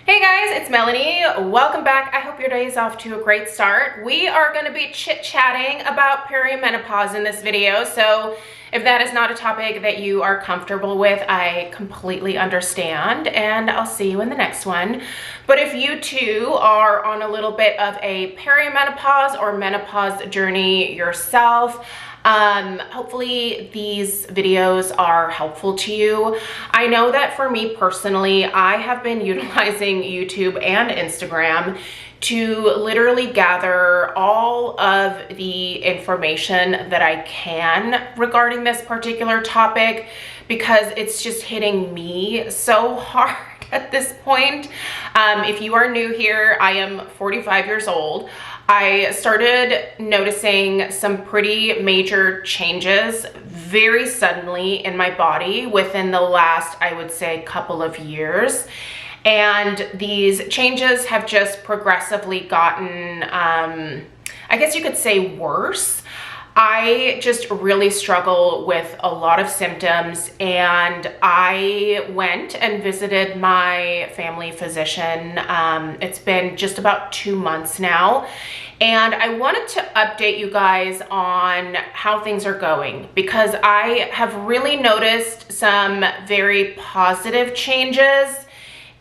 Hey guys, it's Melanie. Welcome back. I hope your day is off to a great start. We are going to be chit-chatting about perimenopause in this video, so if that is not a topic that you are comfortable with, I completely understand, and I'll see you in the next one. But if you too are on a little bit of a perimenopause or menopause journey yourself, hopefully these videos are helpful to you. I know that for me personally, I have been utilizing YouTube and Instagram to literally gather all of the information that I can regarding this particular topic because it's just hitting me so hard at this point. If you are new here, I am 45 years old. I started noticing some pretty major changes very suddenly in my body within the last, I would say, couple of years. And these changes have just progressively gotten, I guess you could say, worse. I just really struggle with a lot of symptoms, and I went and visited my family physician. It's been just about 2 months now, and I wanted to update you guys on how things are going because I have really noticed some very positive changes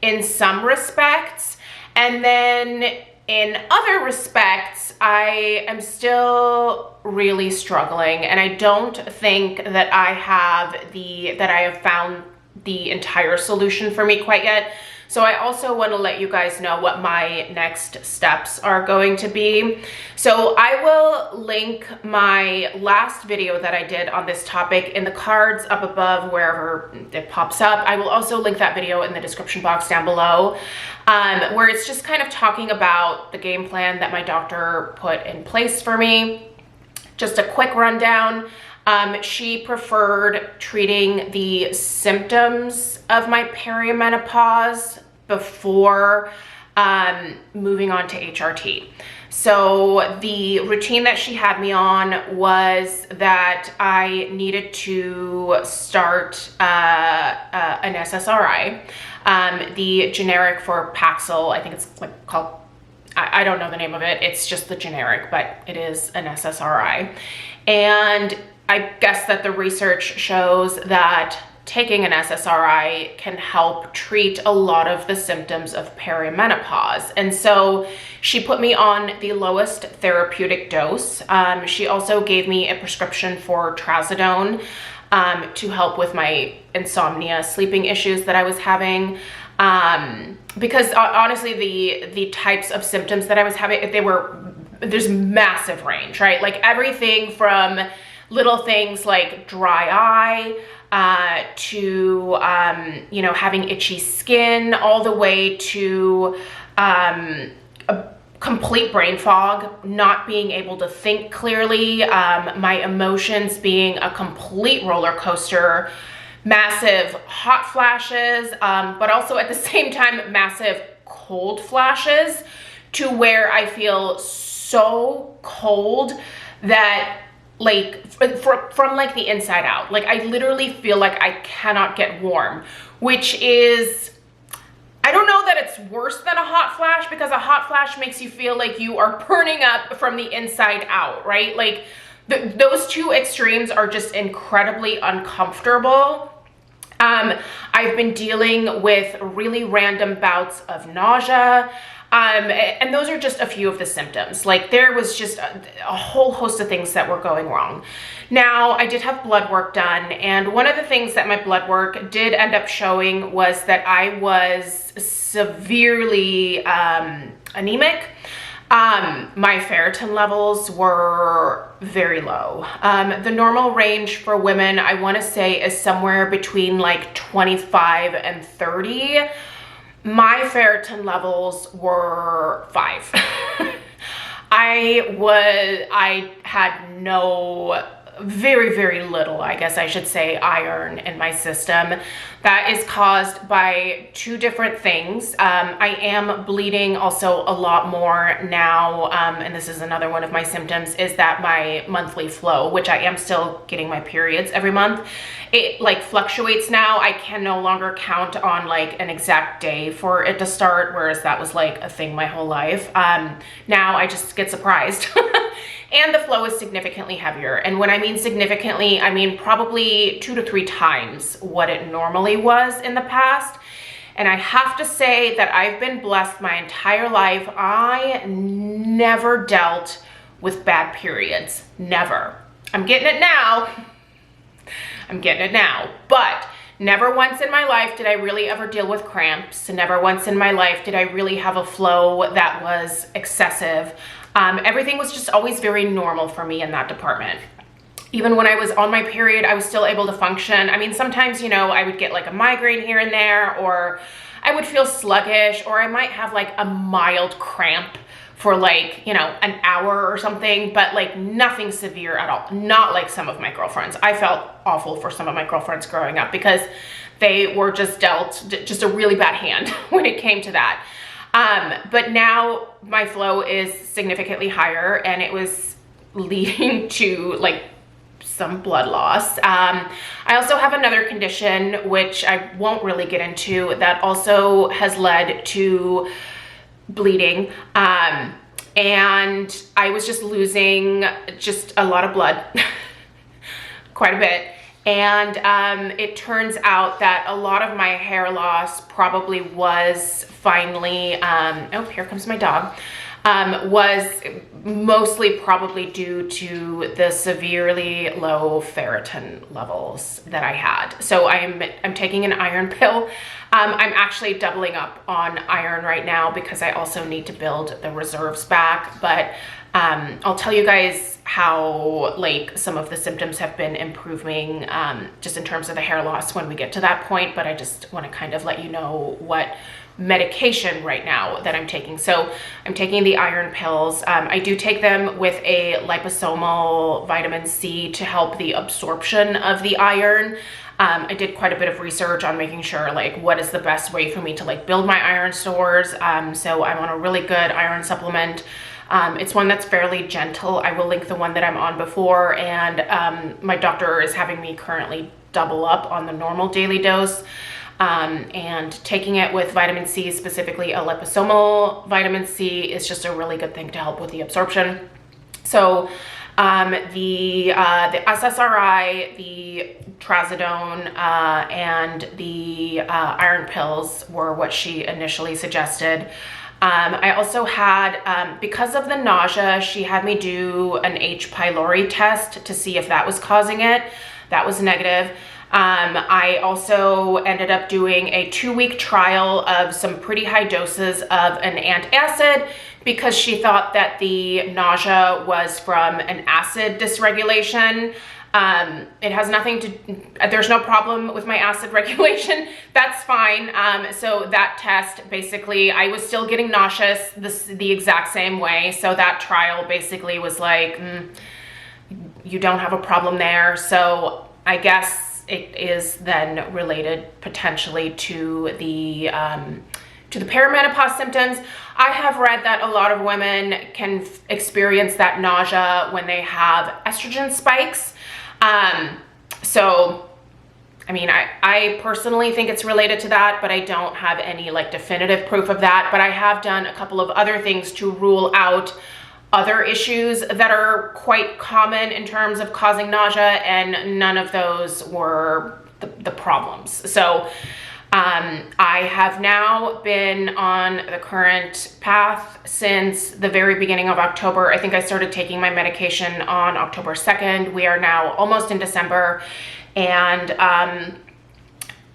in some respects, and then in other respects, I am still really struggling, and I don't think that I have found the entire solution for me quite yet. So I also want to let you guys know what my next steps are going to be. So I will link my last video that I did on this topic in the cards up above wherever it pops up. I will also link that video in the description box down below, where it's just kind of talking about the game plan that my doctor put in place for me. Just a quick rundown. She preferred treating the symptoms of my perimenopause before moving on to HRT. So the routine that she had me on was that I needed to start an SSRI, the generic for Paxil. I think it's like called, I don't know the name of it. It's just the generic, but it is an SSRI. And I guess that the research shows that taking an SSRI can help treat a lot of the symptoms of perimenopause. And so she put me on the lowest therapeutic dose. She also gave me a prescription for trazodone to help with my insomnia, sleeping issues that I was having. Because honestly, the types of symptoms that I was having, there's massive range, right? Like everything from little things like dry eye to having itchy skin, all the way to a complete brain fog, not being able to think clearly, my emotions being a complete roller coaster, massive hot flashes, but also at the same time massive cold flashes, to where I feel so cold that like from like the inside out, like I literally feel like I cannot get warm, which is, I don't know that it's worse than a hot flash, because a hot flash makes you feel like you are burning up from the inside out, right? Like those two extremes are just incredibly uncomfortable. I've been dealing with really random bouts of nausea. And those are just a few of the symptoms. Like there was just a whole host of things that were going wrong. Now, I did have blood work done, and one of the things that my blood work did end up showing was that I was severely anemic. My ferritin levels were very low. The normal range for women, I want to say, is somewhere between like 25 and 30. My ferritin levels were 5. I had no very, very little, I guess I should say, iron in my system. That is caused by two different things. I am bleeding also a lot more now, and this is another one of my symptoms, is that my monthly flow, which I am still getting my periods every month, it like fluctuates now. I can no longer count on like an exact day for it to start, whereas that was like a thing my whole life. Now I just get surprised. And the flow is significantly heavier. And when I mean significantly, I mean probably 2 to 3 times what it normally was in the past. And I have to say that I've been blessed my entire life. I never dealt with bad periods. Never. I'm getting it now. I'm getting it now. But never once in my life did I really ever deal with cramps. Never once in my life did I really have a flow that was excessive. Everything was just always very normal for me in that department. Even when I was on my period, I was still able to function. I mean, sometimes, you know, I would get like a migraine here and there, or I would feel sluggish, or I might have like a mild cramp for like, you know, an hour or something, but like nothing severe at all. Not like some of my girlfriends. I felt awful for some of my girlfriends growing up because they were just dealt just a really bad hand when it came to that. But now my flow is significantly higher, and it was leading to like some blood loss. I also have another condition, which I won't really get into, that also has led to bleeding. And I was just losing just a lot of blood, quite a bit. And it turns out that a lot of my hair loss probably was finally, oh, here comes my dog, was mostly probably due to the severely low ferritin levels that I had. So I'm taking an iron pill. I'm actually doubling up on iron right now because I also need to build the reserves back. But I'll tell you guys how like some of the symptoms have been improving just in terms of the hair loss when we get to that point. But I just want to kind of let you know what medication right now that I'm taking. So I'm taking the iron pills. I do take them with a liposomal vitamin C to help the absorption of the iron. I did quite a bit of research on making sure like what is the best way for me to like build my iron stores. So I'm on a really good iron supplement. It's one that's fairly gentle. I will link the one that I'm on before, and my doctor is having me currently double up on the normal daily dose. And taking it with vitamin C, specifically a liposomal vitamin C, is just a really good thing to help with the absorption. So the SSRI, the trazodone, and the iron pills were what she initially suggested. I also had, because of the nausea, she had me do an H. pylori test to see if that was causing it. That was negative. I also ended up doing a 2-week trial of some pretty high doses of an antacid because she thought that the nausea was from an acid dysregulation. It has nothing to, there's no problem with my acid regulation. That's fine. So that test, basically, I was still getting nauseous the exact same way. So that trial basically was like, you don't have a problem there. So I guess it is then related potentially to the perimenopause symptoms. I have read that a lot of women can experience that nausea when they have estrogen spikes. So, I mean, I personally think it's related to that, but I don't have any like definitive proof of that. But I have done a couple of other things to rule out other issues that are quite common in terms of causing nausea, and none of those were the problems. So I have now been on the current path since the very beginning of October. I think I started taking my medication on October 2nd. We are now almost in December, and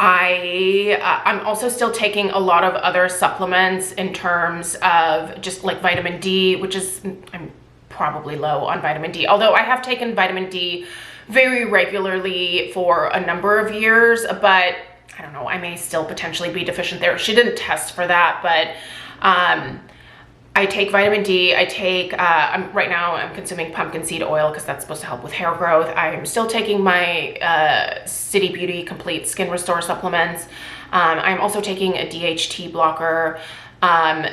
I'm also still taking a lot of other supplements in terms of just like vitamin D, which is, I'm probably low on vitamin D, although I have taken vitamin D very regularly for a number of years, but I don't know, I may still potentially be deficient there. She didn't test for that, but I take vitamin D. I take, right now I'm consuming pumpkin seed oil because that's supposed to help with hair growth. I'm still taking my City Beauty Complete Skin Restore supplements. I'm also taking a DHT blocker.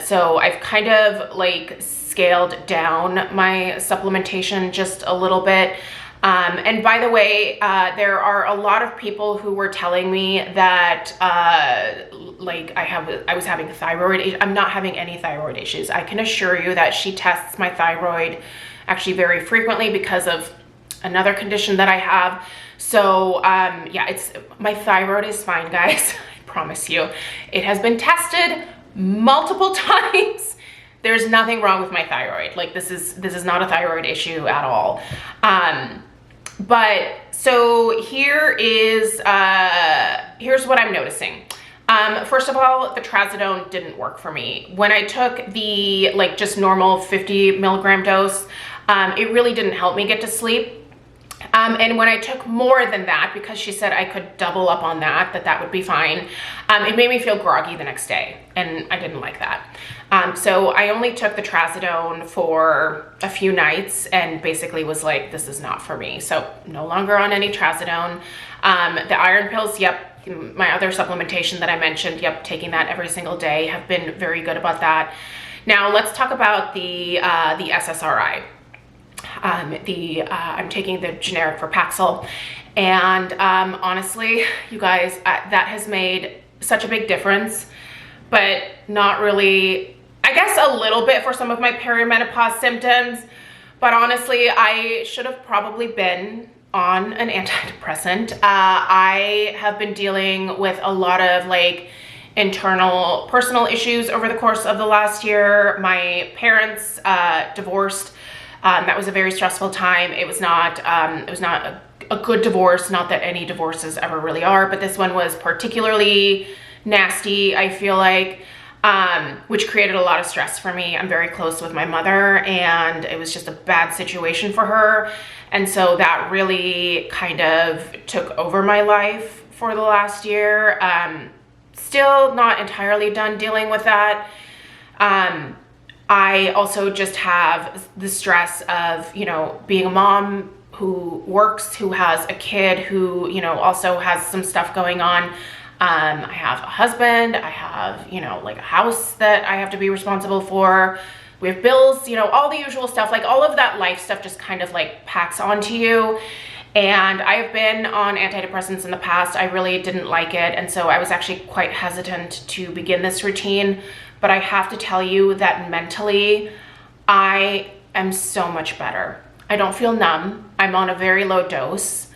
So I've kind of like scaled down my supplementation just a little bit. And by the way, there are a lot of people who were telling me that, like I was having thyroid issues. I'm not having any thyroid issues. I can assure you that she tests my thyroid actually very frequently because of another condition that I have. So, yeah, my thyroid is fine, guys. I promise you. It has been tested multiple times. There's nothing wrong with my thyroid. Like this is not a thyroid issue at all. But so here's what I'm noticing. First of all, the trazodone didn't work for me. When I took the like just normal 50 milligram dose, it really didn't help me get to sleep. And when I took more than that, because she said I could double up on that would be fine, it made me feel groggy the next day, and I didn't like that. So I only took the trazodone for a few nights and basically was like, this is not for me. So no longer on any trazodone. The iron pills, yep, my other supplementation that I mentioned, yep, taking that every single day, have been very good about that. Now let's talk about the SSRI. I'm taking the generic for Paxil, and honestly, you guys, that has made such a big difference, but not really. I guess a little bit for some of my perimenopause symptoms, but honestly, I should have probably been on an antidepressant. I have been dealing with a lot of like internal personal issues over the course of the last year. My parents divorced. That was a very stressful time. It was not a good divorce. Not that any divorces ever really are, but this one was particularly nasty, I feel like, which created a lot of stress for me. I'm very close with my mother, and it was just a bad situation for her. And so that really kind of took over my life for the last year. Still not entirely done dealing with that. I also just have the stress of, you know, being a mom who works, who has a kid, who, you know, also has some stuff going on. I have a husband, I have, you know, like a house that I have to be responsible for. We have bills, you know, all the usual stuff, like all of that life stuff just kind of like packs onto you. And I've been on antidepressants in the past. I really didn't like it. And so I was actually quite hesitant to begin this routine. But I have to tell you that mentally, I am so much better. I don't feel numb. I'm on a very low dose,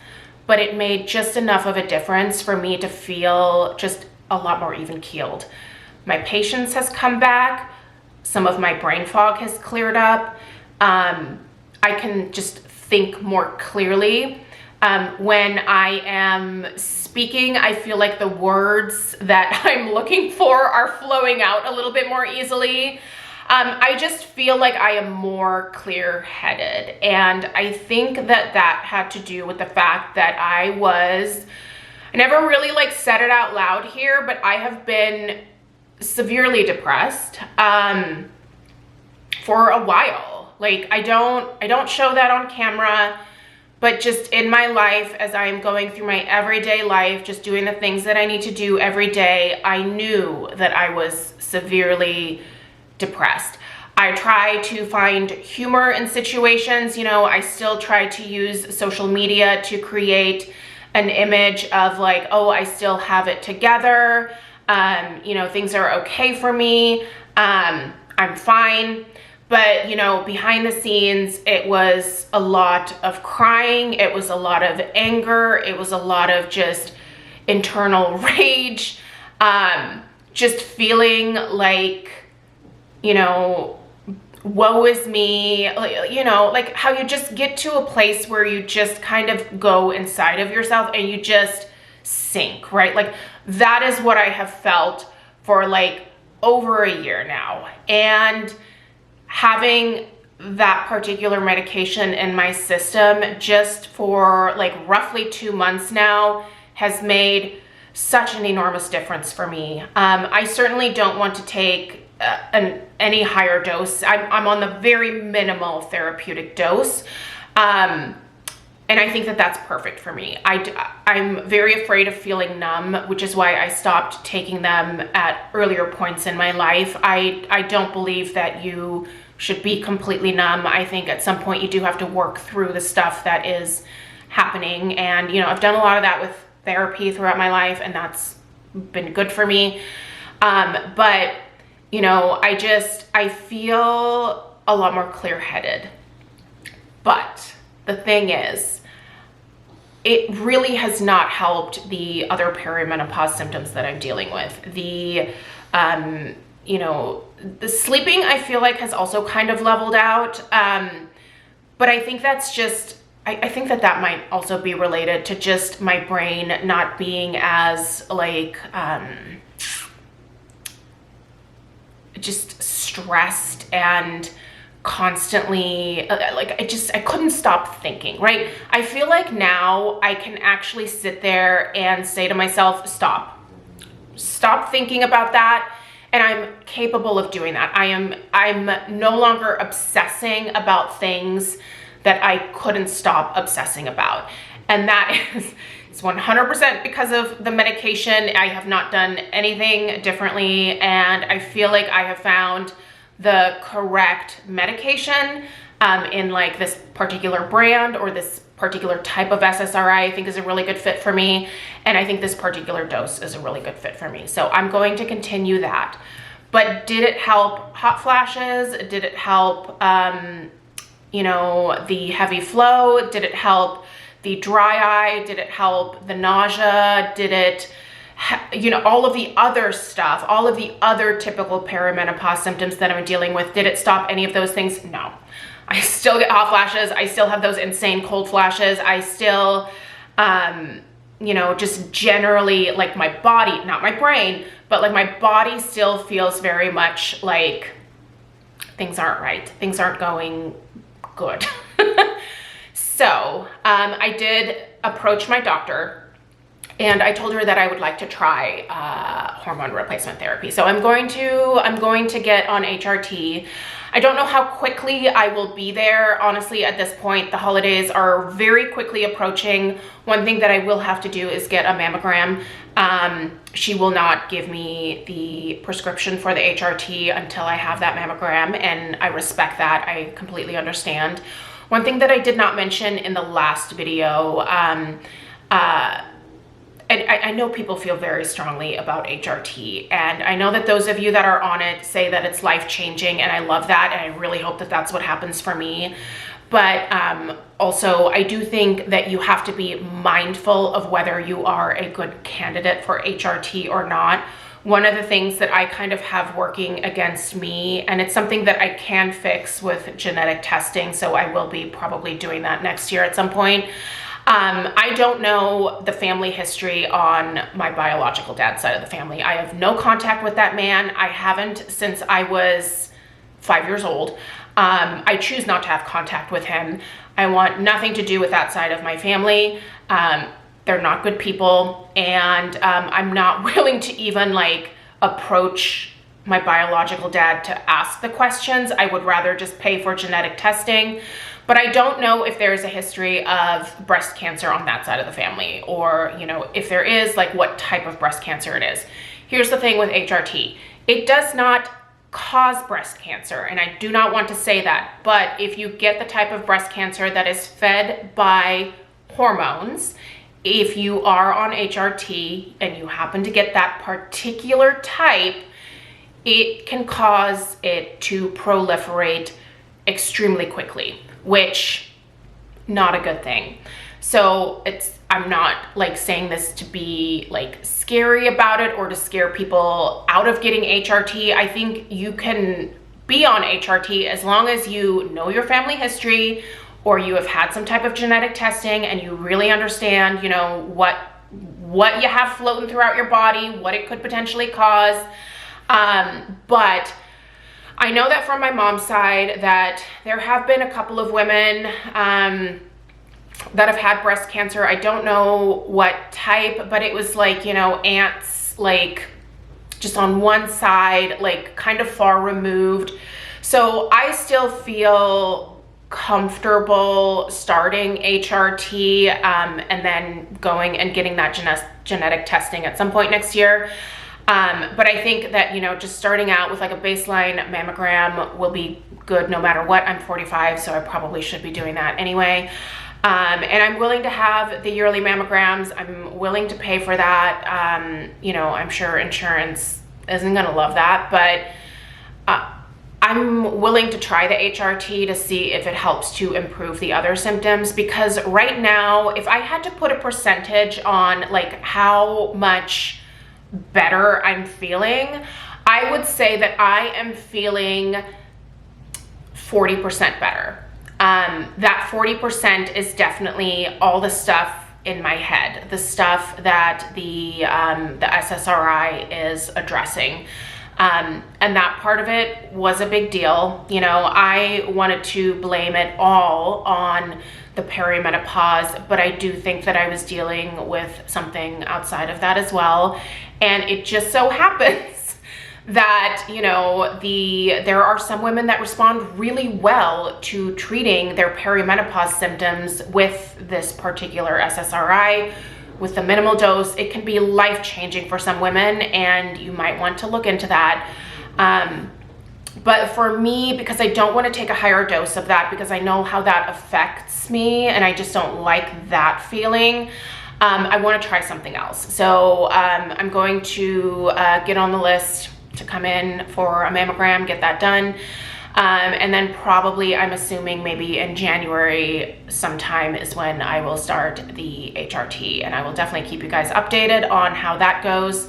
but it made just enough of a difference for me to feel just a lot more even keeled. My patience has come back. Some of my brain fog has cleared up. I can just think more clearly. When I am speaking, I feel like the words that I'm looking for are flowing out a little bit more easily. I just feel like I am more clear-headed, and I think that had to do with the fact that I never really like said it out loud here, but I have been severely depressed for a while. Like I don't show that on camera. But just in my life, as I am going through my everyday life, just doing the things that I need to do every day, I knew that I was severely depressed. I try to find humor in situations. You know, I still try to use social media to create an image of like, oh, I still have it together. You know, things are okay for me. I'm fine. But, you know, behind the scenes, it was a lot of crying. It was a lot of anger. It was a lot of just internal rage. Just feeling like, you know, woe is me. You know, like how you just get to a place where you just kind of go inside of yourself and you just sink, right? Like that is what I have felt for like over a year now. And having that particular medication in my system just for like roughly 2 months now has made such an enormous difference for me. I certainly don't want to take any higher dose. I'm on the very minimal therapeutic dose. And I think that that's perfect for me. I'm very afraid of feeling numb, which is why I stopped taking them at earlier points in my life. I don't believe that you should be completely numb. I think at some point you do have to work through the stuff that is happening. And, you know, I've done a lot of that with therapy throughout my life, and that's been good for me. But, you know, I feel a lot more clear-headed. But the thing is, it really has not helped the other perimenopause symptoms that I'm dealing with. The, you know, the sleeping I feel like has also kind of leveled out. But I think that's just, I think that that might also be related to just my brain not being as like, just stressed and constantly like I couldn't stop thinking, right? I feel like now I can actually sit there and say to myself, stop thinking about that, and I'm capable of doing that. I'm no longer obsessing about things that I couldn't stop obsessing about, and that is it's 100% because of the medication. I have not done anything differently, and I feel like I have found the correct medication in like this particular brand or this particular type of SSRI. I think is a really good fit for me. And I think this particular dose is a really good fit for me. So I'm going to continue that. But did it help hot flashes? Did it help, you know, the heavy flow? Did it help the dry eye? Did it help the nausea? Did it, you know, all of the other stuff, all of the other typical perimenopause symptoms that I'm dealing with? Did it stop any of those things? No. I still get hot flashes. I still have those insane cold flashes. I still, you know, just generally like my body, not my brain, but like my body still feels very much like things aren't right. Things aren't going good. So I did approach my doctor, and I told her that I would like to try hormone replacement therapy. So I'm going to get on HRT. I don't know how quickly I will be there. Honestly, at this point, the holidays are very quickly approaching. One thing that I will have to do is get a mammogram. She will not give me the prescription for the HRT until I have that mammogram, and I respect that. I completely understand. One thing that I did not mention in the last video, I know people feel very strongly about HRT, and I know that those of you that are on it say that it's life-changing, and I love that, and I really hope that that's what happens for me. But also, I do think that you have to be mindful of whether you are a good candidate for HRT or not. One of the things that I kind of have working against me, and it's something that I can fix with genetic testing, so I will be probably doing that next year at some point. I don't know the family history on my biological dad's side of the family. I have no contact with that man. I haven't since I was 5 years old. I choose not to have contact with him. I want nothing to do with that side of my family. They're not good people, and I'm not willing to even like approach my biological dad to ask the questions. I would rather just pay for genetic testing. But I don't know if there's a history of breast cancer on that side of the family, or, you know, if there is, like what type of breast cancer it is. Here's the thing with HRT. It does not cause breast cancer, and I do not want to say that, but if you get the type of breast cancer that is fed by hormones, if you are on HRT and you happen to get that particular type, it can cause it to proliferate extremely quickly, which not a good thing. So I'm not like saying this to be like scary about it or to scare people out of getting HRT. I think you can be on HRT as long as you know your family history, or you have had some type of genetic testing and you really understand, you know, what you have floating throughout your body, what it could potentially cause. But I know that from my mom's side that there have been a couple of women that have had breast cancer. I don't know what type, but it was like, you know, aunts, like just on one side, like kind of far removed. So I still feel comfortable starting HRT and then going and getting that genetic testing at some point next year. But I think that, you know, just starting out with like a baseline mammogram will be good no matter what. I'm 45, so I probably should be doing that anyway. And I'm willing to have the yearly mammograms. I'm willing to pay for that. You know, I'm sure insurance isn't gonna love that, but I'm willing to try the HRT to see if it helps to improve the other symptoms, because right now, if I had to put a percentage on like how much better I'm feeling, I would say that I am feeling 40% better. That 40% is definitely all the stuff in my head, the stuff that the SSRI is addressing. And that part of it was a big deal. You know, I wanted to blame it all on the perimenopause, but I do think that I was dealing with something outside of that as well. And it just so happens that, you know, there are some women that respond really well to treating their perimenopause symptoms with this particular SSRI. With the minimal dose, it can be life-changing for some women, and you might want to look into that. But for me, because I don't want to take a higher dose of that, because I know how that affects me and I just don't like that feeling, I want to try something else. So I'm going to get on the list to come in for a mammogram, get that done. And then probably, I'm assuming maybe in January sometime is when I will start the HRT, and I will definitely keep you guys updated on how that goes.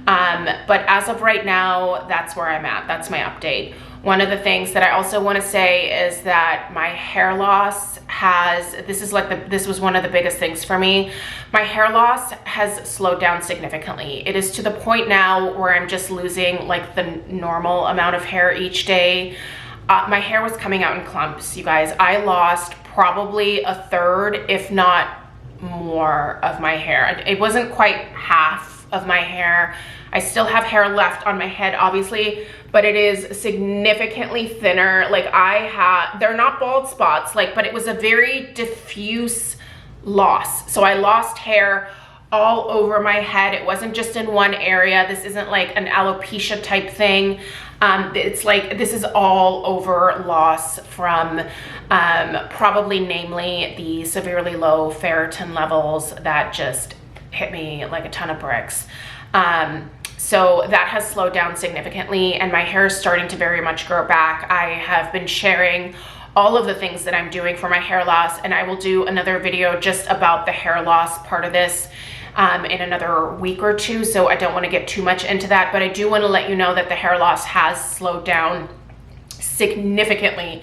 But as of right now, that's where I'm at. That's my update. One of the things that I also want to say is that my hair loss this was one of the biggest things for me. My hair loss has slowed down significantly. It is to the point now where I'm just losing like the normal amount of hair each day. My hair was coming out in clumps, you guys. I lost probably a third, if not more, of my hair. It wasn't quite half of my hair. I still have hair left on my head, obviously, but it is significantly thinner. Like they're not bald spots, like, but it was a very diffuse loss. So I lost hair all over my head. It wasn't just in one area. This isn't like an alopecia type thing. It's like, this is all over loss from probably namely the severely low ferritin levels that just hit me like a ton of bricks. So that has slowed down significantly, and my hair is starting to very much grow back. I have been sharing all of the things that I'm doing for my hair loss, and I will do another video just about the hair loss part of this in another week or two, so I don't want to get too much into that, but I do want to let you know that the hair loss has slowed down significantly,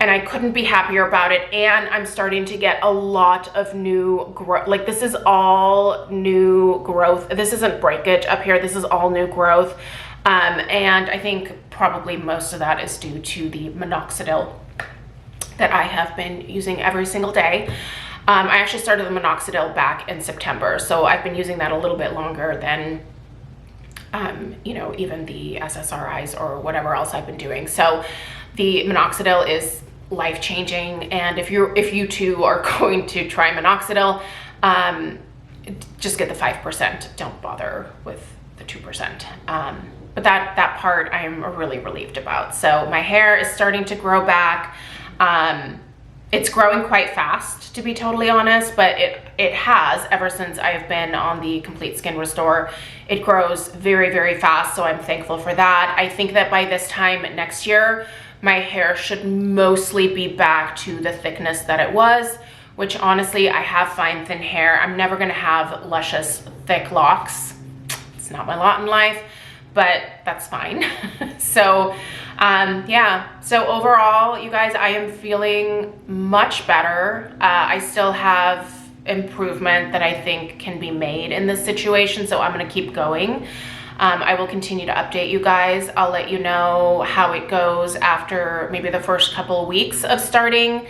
and I couldn't be happier about it. And I'm starting to get a lot of new growth. Like, this is all new growth. This isn't breakage up here. This is all new growth. And I think probably most of that is due to the minoxidil that I have been using every single day. I actually started the minoxidil back in September, so I've been using that a little bit longer than you know, even the SSRIs or whatever else I've been doing. So the minoxidil is life-changing, and if you too are going to try minoxidil, just get the 5%. Don't bother with the 2%. But that part I am really relieved about. So my hair is starting to grow back. It's growing quite fast, to be totally honest, but it has ever since I've been on the Complete Skin Restore. It grows very, very fast, so I'm thankful for that. I think that by this time next year, my hair should mostly be back to the thickness that it was, which honestly, I have fine, thin hair. I'm never gonna have luscious, thick locks. It's not my lot in life, but that's fine. So yeah, so overall, you guys, I am feeling much better. I still have improvement that I think can be made in this situation, so I'm gonna keep going. I will continue to update you guys. I'll let you know how it goes after maybe the first couple of weeks of starting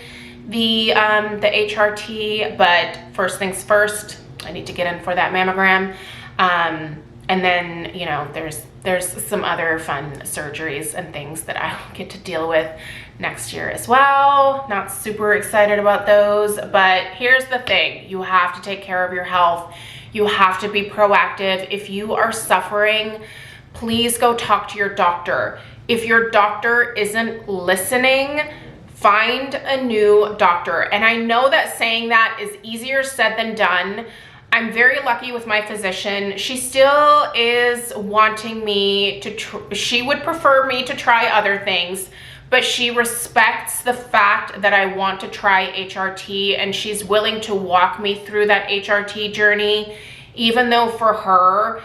the HRT, but first things first, I need to get in for that mammogram. And then, you know, there's there's some other fun surgeries and things that I get to deal with next year as well. Not super excited about those, but here's the thing. You have to take care of your health. You have to be proactive. If you are suffering, please go talk to your doctor. If your doctor isn't listening, find a new doctor. And I know that saying that is easier said than done. I'm very lucky with my physician. She still is wanting me to, she would prefer me to try other things, but she respects the fact that I want to try HRT, and she's willing to walk me through that HRT journey, even though for her,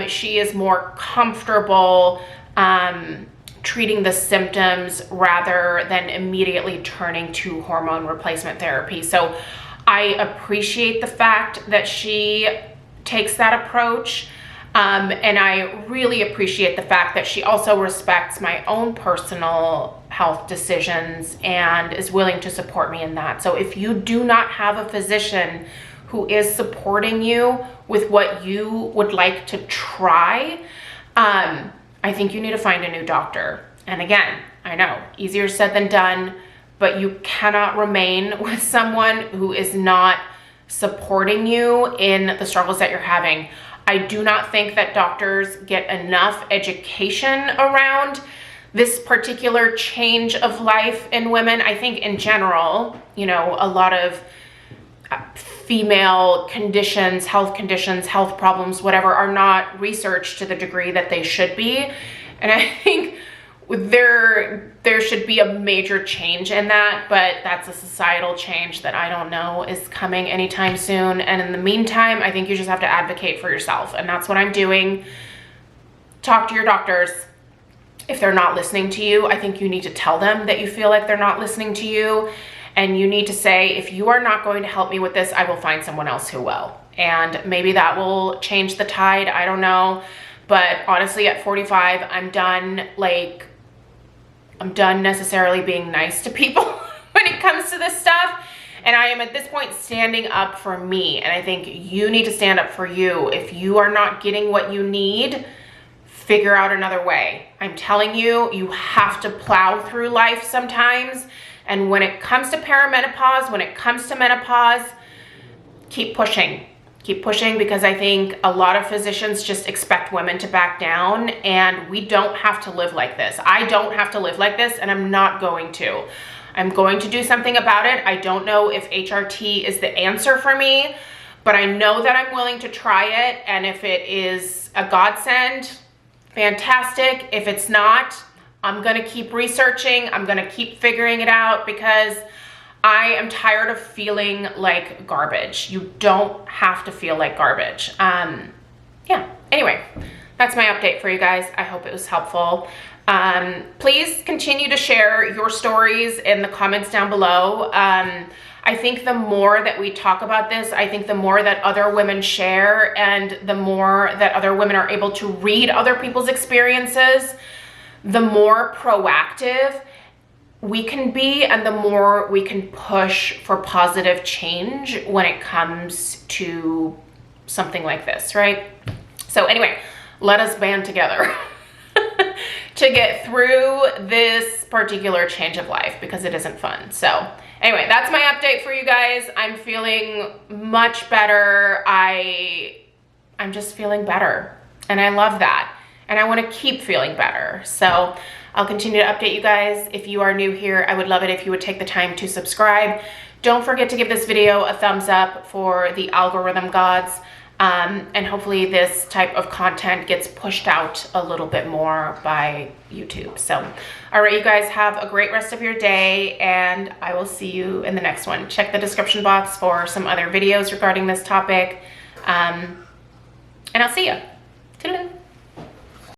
she is more comfortable treating the symptoms rather than immediately turning to hormone replacement therapy. So I appreciate the fact that she takes that approach. And I really appreciate the fact that she also respects my own personal health decisions and is willing to support me in that. So if you do not have a physician who is supporting you with what you would like to try, I think you need to find a new doctor. And again, I know, easier said than done, but you cannot remain with someone who is not supporting you in the struggles that you're having. I do not think that doctors get enough education around this particular change of life in women. I think in general, you know, a lot of female conditions, health problems, whatever, are not researched to the degree that they should be. And I think there should be a major change in that, but that's a societal change that I don't know is coming anytime soon. And in the meantime, I think you just have to advocate for yourself, and that's what I'm doing. Talk to your doctors. If they're not listening to you, I think you need to tell them that you feel like they're not listening to you, and you need to say, if you are not going to help me with this, I will find someone else who will. And maybe that will change the tide, I don't know. But honestly, at 45, I'm done necessarily being nice to people when it comes to this stuff. And I am at this point standing up for me. And I think you need to stand up for you. If you are not getting what you need, figure out another way. I'm telling you, you have to plow through life sometimes. And when it comes to perimenopause, when it comes to menopause, keep pushing. Keep pushing, because I think a lot of physicians just expect women to back down, and we don't have to live like this. I don't have to live like this, and I'm not going to. I'm going to do something about it. I don't know if HRT is the answer for me, but I know that I'm willing to try it, and if it is a godsend, fantastic. If it's not, I'm gonna keep researching. I'm gonna keep figuring it out, because I am tired of feeling like garbage. You don't have to feel like garbage. Yeah, anyway, that's my update for you guys. I hope it was helpful. Please continue to share your stories in the comments down below. I think the more that we talk about this, I think the more that other women share, and the more that other women are able to read other people's experiences, the more proactive we can be, and the more we can push for positive change when it comes to something like this, right? So anyway, let us band together to get through this particular change of life, because it isn't fun. So anyway, that's my update for you guys. I'm feeling much better. I'm just feeling better, and I love that. And I want to keep feeling better. So I'll continue to update you guys. If you are new here, I would love it if you would take the time to subscribe. Don't forget to give this video a thumbs up for the algorithm gods. And hopefully this type of content gets pushed out a little bit more by YouTube. So, all right, you guys, have a great rest of your day, and I will see you in the next one. Check the description box for some other videos regarding this topic. And I'll see you. Toodaloo.